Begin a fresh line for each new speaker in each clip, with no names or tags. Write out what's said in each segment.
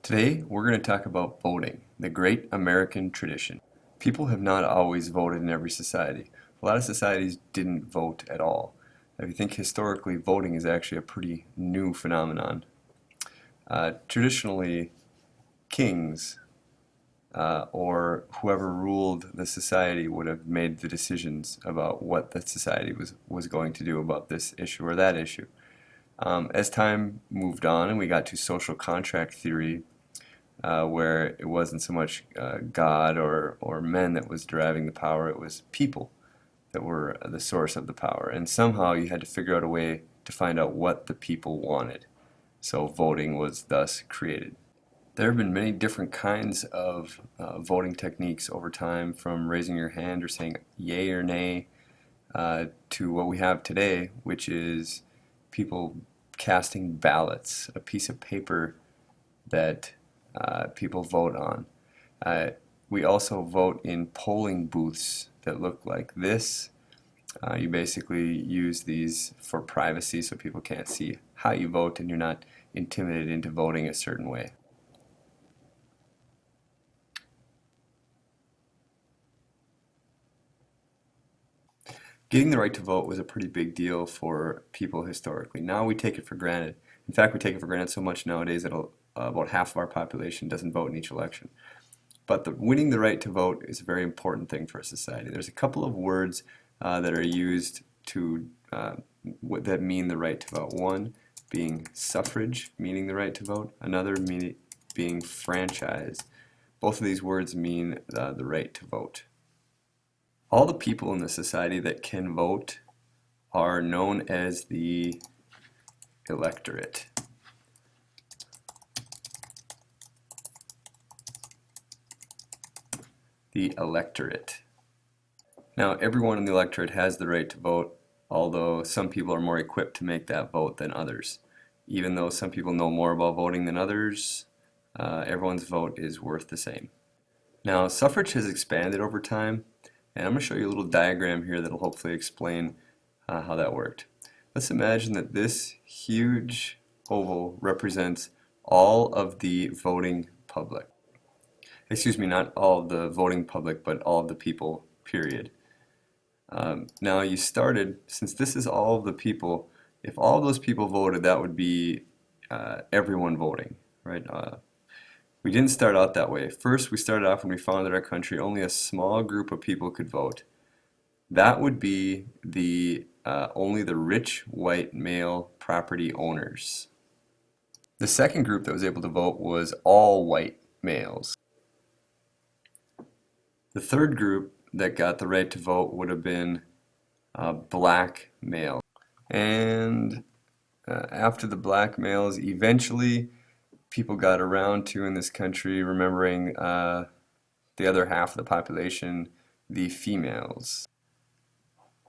Today, we're going to talk about voting, the great American tradition. People have not always voted in every society. A lot of societies didn't vote at all. If you think historically, voting is actually a pretty new phenomenon. Traditionally, kings or whoever ruled the society would have made the decisions about what the society was going to do about this issue or that issue. As time moved on and we got to social contract theory, where it wasn't so much God or men that was deriving the power, it was people that were the source of the power. And somehow you had to figure out a way to find out what the people wanted. So voting was thus created. There have been many different kinds of voting techniques over time, from raising your hand or saying yay or nay to what we have today, which is people casting ballots, a piece of paper that people vote on. We also vote in polling booths that look like this. You basically use these for privacy so people can't see how you vote and you're not intimidated into voting a certain way. Getting the right to vote was a pretty big deal for people historically. Now we take it for granted. In fact, we take it for granted so much nowadays that about half of our population doesn't vote in each election. But winning the right to vote is a very important thing for a society. There's a couple of words that are used to that mean the right to vote. One being suffrage, meaning the right to vote. Another being franchise. Both of these words mean the right to vote. All the people in the society that can vote are known as the electorate. The electorate. Now, everyone in the electorate has the right to vote, although some people are more equipped to make that vote than others. Even though some people know more about voting than others, everyone's vote is worth the same. Now, suffrage has expanded over time, and I'm going to show you a little diagram here that will hopefully explain how that worked. Let's imagine that this huge oval represents all of the voting public. Excuse me, not all of the voting public, but all of the people, period. Now you started, since this is all of the people, if all of those people voted, that would be everyone voting, right? We didn't start out that way. First, we started off when we founded our country, only a small group of people could vote. That would be only the rich white male property owners. The second group that was able to vote was all white males. The third group that got the right to vote would have been black males. And after the black males, eventually people got around to, in this country, remembering the other half of the population, the females.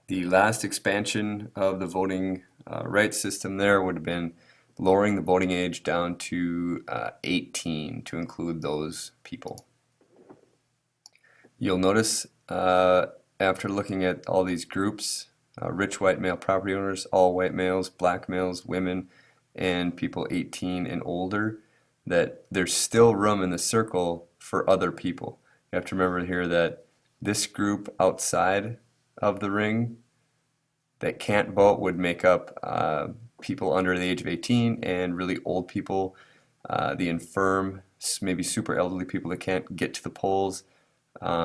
The last expansion of the voting rights system there would have been lowering the voting age down to 18 to include those people. You'll notice after looking at all these groups, rich white male property owners, all white males, black males, women, and people 18 and older, that there's still room in the circle for other people. You have to remember here that this group outside of the ring that can't vote would make up people under the age of 18 and really old people, the infirm, maybe super elderly people that can't get to the polls,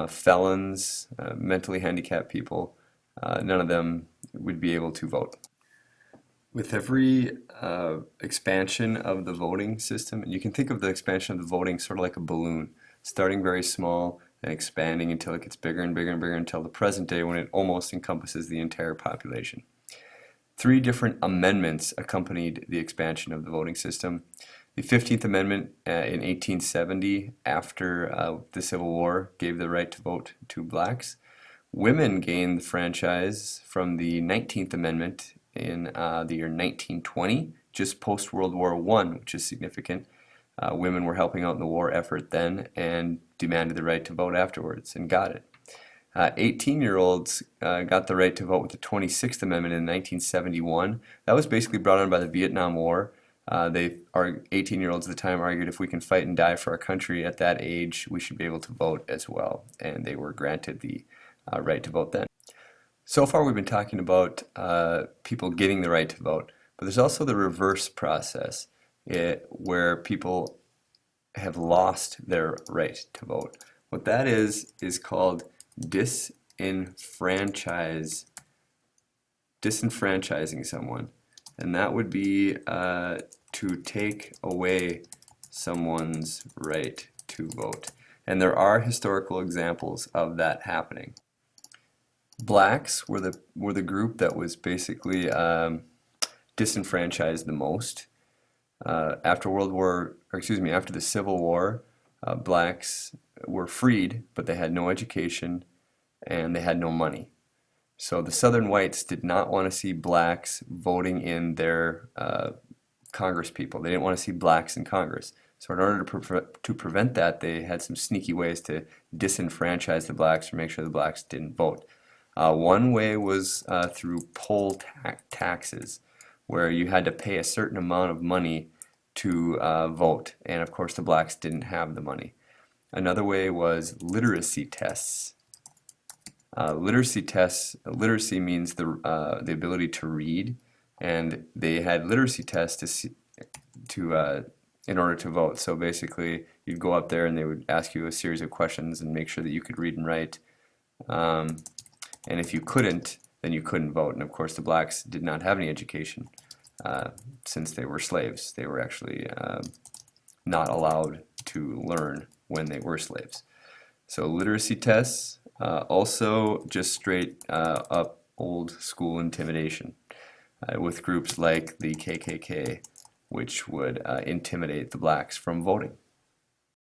felons, mentally handicapped people. None of them would be able to vote. With every expansion of the voting system, and you can think of the expansion of the voting sort of like a balloon, starting very small and expanding until it gets bigger and bigger and bigger until the present day when it almost encompasses the entire population. 3 different amendments accompanied the expansion of the voting system. The 15th Amendment in 1870, after the Civil War, gave the right to vote to blacks. Women gained the franchise from the 19th Amendment in the year 1920, just post-World War I, which is significant. Women were helping out in the war effort then and demanded the right to vote afterwards and got it. 18-year-olds got the right to vote with the 26th Amendment in 1971. That was basically brought on by the Vietnam War. They are 18-year-olds at the time argued if we can fight and die for our country at that age, we should be able to vote as well, and they were granted the right to vote then. So far, we've been talking about people getting the right to vote, but there's also the reverse process where people have lost their right to vote. What that is called disenfranchising someone, and that would be to take away someone's right to vote. And there are historical examples of that happening. Blacks were the group that was basically disenfranchised the most. After the Civil War, blacks were freed, but they had no education and they had no money. So the Southern whites did not want to see blacks voting in their Congress people. They didn't want to see blacks in Congress. So in order to prevent that, they had some sneaky ways to disenfranchise the blacks or make sure the blacks didn't vote. One way was through poll taxes, where you had to pay a certain amount of money to vote, and of course the blacks didn't have the money. Another way was literacy tests. Literacy means the ability to read, and they had literacy tests in order to vote. So basically, you'd go up there and they would ask you a series of questions and make sure that you could read and write. And if you couldn't, then you couldn't vote. And of course, the blacks did not have any education since they were slaves. They were actually not allowed to learn when they were slaves. So literacy tests, also just straight up old school intimidation with groups like the KKK, which would intimidate the blacks from voting.